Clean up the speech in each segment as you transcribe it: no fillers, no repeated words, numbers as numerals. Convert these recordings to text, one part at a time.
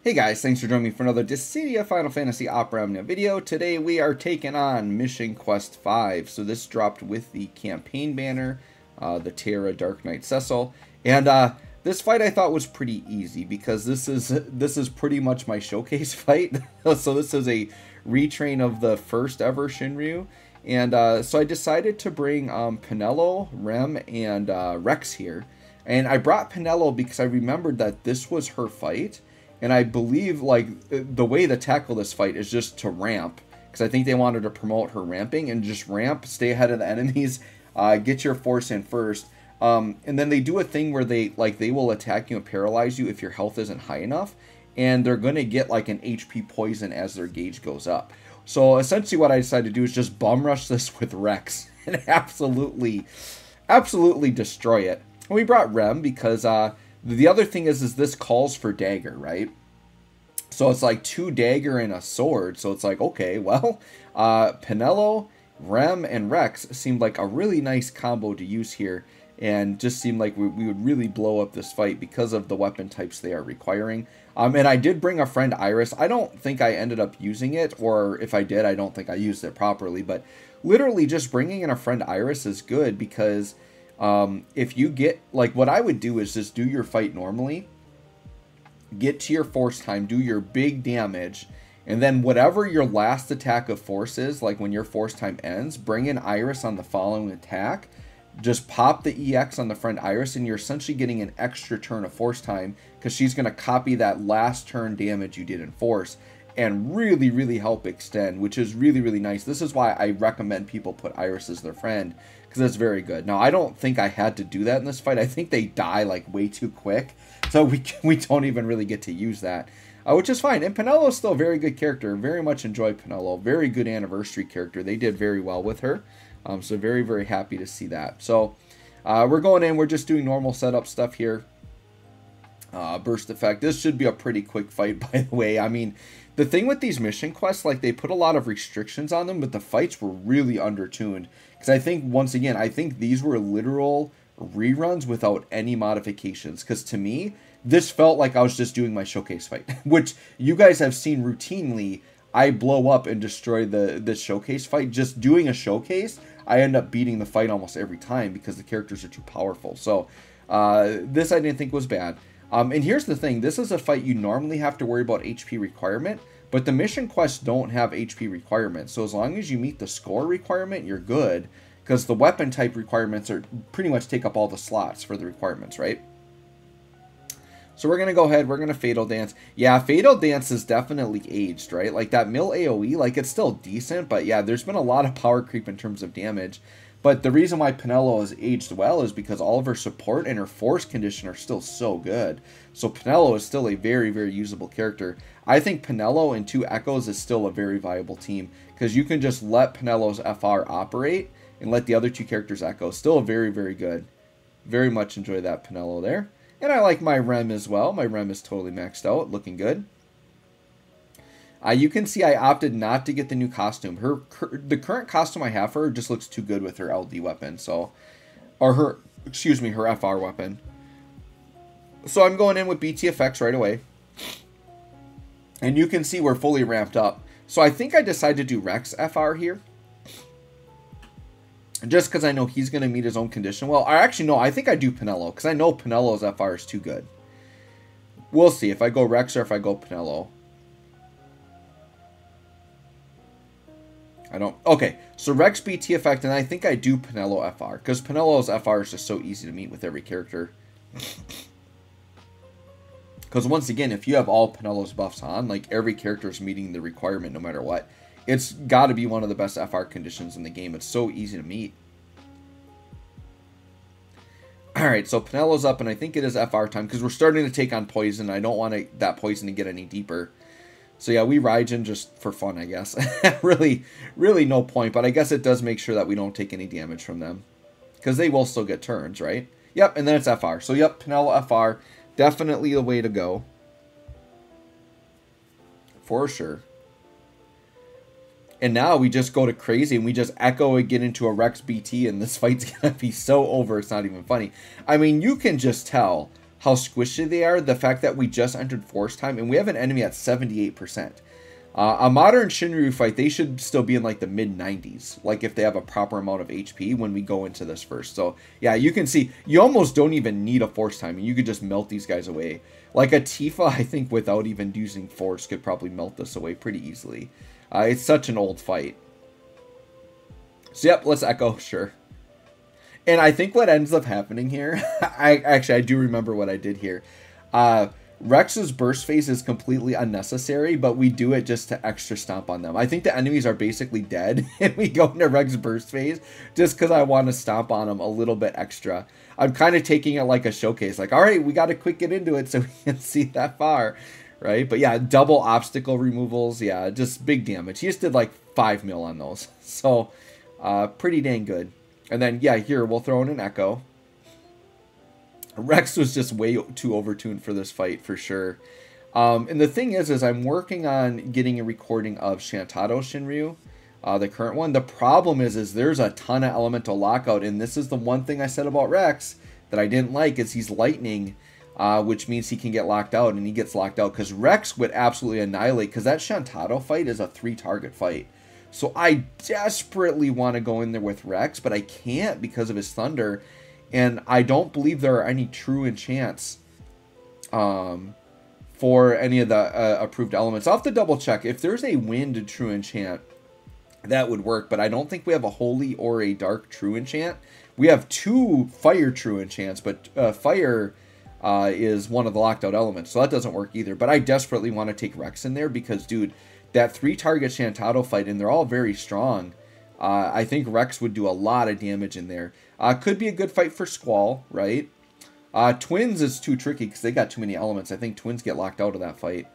Hey guys, thanks for joining me for another Dissidia Final Fantasy Opera Omnia video. Today we are taking on Mission Quest 5. So this dropped with the campaign banner, the Terra Dark Knight Cecil. And this fight I thought was pretty easy because this is pretty much my showcase fight. So this is a retrain of the first ever Shinryu. And so I decided to bring Penelo, Rem, and Reks here. And I brought Penelo because I remembered that this was her fight. And I believe, like, the way to tackle this fight is just to ramp. Because I think they wanted to promote her ramping and just ramp, stay ahead of the enemies, get your force in first. And then they do a thing where they will attack you and paralyze you if your health isn't high enough. And they're going to get, like, an HP poison as their gauge goes up. So, essentially what I decided to do is just bum rush this with Reks. And absolutely destroy it. And we brought Rem because, the other thing is this calls for dagger, right? So it's like 2 dagger and a sword. So it's like, okay, well, Penelo, Rem, and Reks seemed like a really nice combo to use here. And just seemed like we would really blow up this fight because of the weapon types they are requiring. And I did bring a friend Iris. I don't think I ended up using it. Or if I did, I don't think I used it properly. But literally just bringing in a friend Iris is good because... if you get, like, what I would do is just do your fight normally, get to your force time, do your big damage, and then whatever your last attack of force is, like when your force time ends, bring in Iris on the following attack, just pop the EX on the friend Iris, and you're essentially getting an extra turn of force time, because she's going to copy that last turn damage you did in force, and really help extend, which is really nice. This is why I recommend people put Iris as their friend, because it's very good. Now, I don't think I had to do that in this fight. I think they die, like, way too quick, so we don't even really get to use that, which is fine. And Penelo's still a very good character. Very much enjoy Penelo. Very good anniversary character. They did very well with her, so very happy to see that. So, we're going in. We're just doing normal setup stuff here. Burst effect. This should be a pretty quick fight, by the way. I mean, the thing with these mission quests, like, they put a lot of restrictions on them, but the fights were really undertuned. Because I think, once again, I think these were literal reruns without any modifications. Because to me, this felt like I was just doing my showcase fight. Which you guys have seen routinely. I blow up and destroy the showcase fight. Just doing a showcase, I end up beating the fight almost every time because the characters are too powerful. So, this I didn't think was bad. And here's the thing, this is a fight you normally have to worry about HP requirement, but the mission quests don't have HP requirements, so as long as you meet the score requirement, you're good, because the weapon type requirements are pretty much take up all the slots for the requirements, right? So we're going to go ahead, we're going to Fatal Dance. Yeah, Fatal Dance is definitely aged, right? Like that mill AoE, like it's still decent, but yeah, there's been a lot of power creep in terms of damage. But the reason why Penelo has aged well is because all of her support and her force condition are still so good. So Penelo is still a very usable character. I think Penelo and 2 Echoes is still a very viable team. Because you can just let Penelo's FR operate and let the other 2 characters echo. Still very good. Very much enjoy that Penelo there. And I like my Rem as well. My Rem is totally maxed out. Looking good. You can see I opted not to get the new costume. The current costume I have for her just looks too good with her LD weapon. So, or her FR weapon. So I'm going in with BTFX right away. And you can see we're fully ramped up. So I think I decided to do Reks FR here. Just because I know he's going to meet his own condition. Well, actually, no, I think I do Penelo. Because I know Penelo's FR is too good. We'll see if I go Reks or if I go Penelo. I don't... Okay, so Reks BT effect, and I think I do Penelo FR. Because Penelo's FR is just so easy to meet with every character. Because once again, if you have all Penelo's buffs on, like every character is meeting the requirement no matter what. It's got to be one of the best FR conditions in the game. It's so easy to meet. Alright, so Penelo's up, and I think it is FR time. Because we're starting to take on poison. I don't want that poison to get any deeper. So yeah, we Raijin just for fun, I guess. really no point, but I guess it does make sure that we don't take any damage from them. Because they will still get turns, right? Yep, and then it's FR. So yep, Penelo FR, definitely the way to go. For sure. And now we just go to crazy and we just echo and get into a Reks BT, and this fight's going to be so over, it's not even funny. I mean, you can just tell how squishy they are, the fact that we just entered force time and we have an enemy at 78%. A modern Shinryu fight, they should still be in like the mid-90s, like if they have a proper amount of HP when we go into this first. So yeah, you can see you almost don't even need a force time, and you could just melt these guys away. Like a Tifa, I think without even using force could probably melt this away pretty easily. It's such an old fight. So yep, let's echo, sure. And I think what ends up happening here, I do remember what I did here. Rex's burst phase is completely unnecessary, but we do it just to extra stomp on them. I think the enemies are basically dead, and we go into Rex's burst phase just because I want to stomp on them a little bit extra. I'm kind of taking it like a showcase, like, all right, we got to quick get into it so we can see that far, right? But yeah, double obstacle removals, yeah, just big damage. He just did like 5 mil on those, so pretty dang good. And then, yeah, here, we'll throw in an echo. Reks was just way too overtuned for this fight, for sure. And the thing is I'm working on getting a recording of Shantado Shinryu, the current one. The problem is there's a ton of elemental lockout, and this is the one thing I said about Reks that I didn't like, is he's lightning, which means he can get locked out, and he gets locked out, because Reks would absolutely annihilate, because that Shantado fight is a 3-target fight. So I desperately want to go in there with Reks, but I can't because of his thunder. And I don't believe there are any true enchants for any of the approved elements. I'll have to double check. If there's a wind true enchant, that would work. But I don't think we have a holy or a dark true enchant. We have 2 fire true enchants, but fire is one of the locked out elements. So that doesn't work either. But I desperately want to take Reks in there because, dude, that 3-target Shantado fight, and they're all very strong. I think Reks would do a lot of damage in there. Could be a good fight for Squall, right? Twins is too tricky because they got too many elements. I think Twins get locked out of that fight.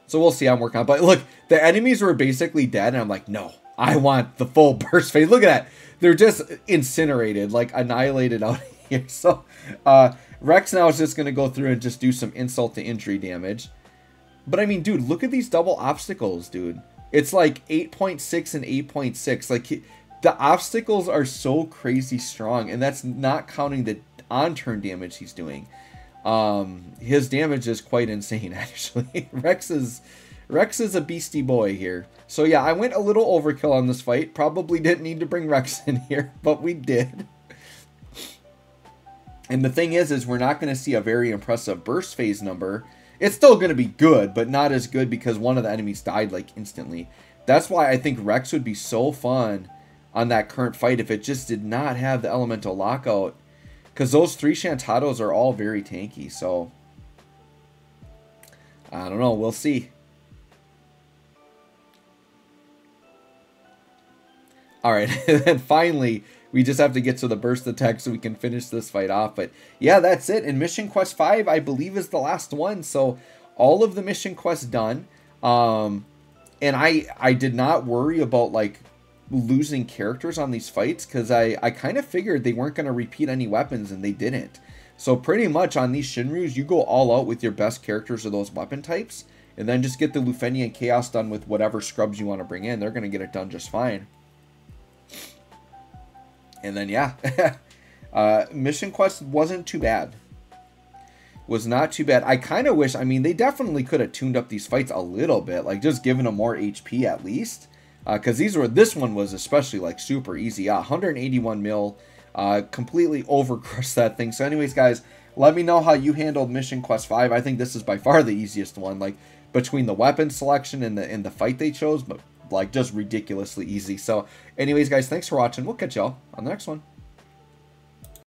So we'll see how I'm working on. But look, the enemies were basically dead, and I'm like, no, I want the full burst phase. Look at that. They're just incinerated, like annihilated out here. So Reks now is just going to go through and just do some insult to injury damage. But I mean, dude, look at these double obstacles, dude. It's like 8.6 and 8.6. Like, the obstacles are so crazy strong, and that's not counting the on-turn damage he's doing. His damage is quite insane, actually. Reks is a beastie boy here. So yeah, I went a little overkill on this fight. Probably didn't need to bring Reks in here, but we did. And the thing is we're not going to see a very impressive burst phase number. It's still going to be good, but not as good because one of the enemies died like instantly. That's why I think Reks would be so fun on that current fight if it just did not have the elemental lockout. Because those 3 Shantados are all very tanky, so I don't know, we'll see. Alright, and then finally, we just have to get to the burst attack so we can finish this fight off. But yeah, that's it. And Mission Quest 5, I believe, is the last one. So all of the mission quests done. And I did not worry about, like, losing characters on these fights because I kind of figured they weren't going to repeat any weapons, and they didn't. So pretty much on these Shinryus, you go all out with your best characters of those weapon types, and then just get the Lufenian Chaos done with whatever scrubs you want to bring in. They're going to get it done just fine. And then, yeah, Mission Quest wasn't too bad. Was not too bad. I kind of wish, I mean, they definitely could have tuned up these fights a little bit, like just giving them more HP at least. Because this one was especially like super easy. Yeah, 181 mil, completely overcrushed that thing. So anyways, guys, let me know how you handled Mission Quest 5. I think this is by far the easiest one, like between the weapon selection and the fight they chose, but like just ridiculously easy. So anyways, guys, thanks for watching. We'll catch y'all on the next one.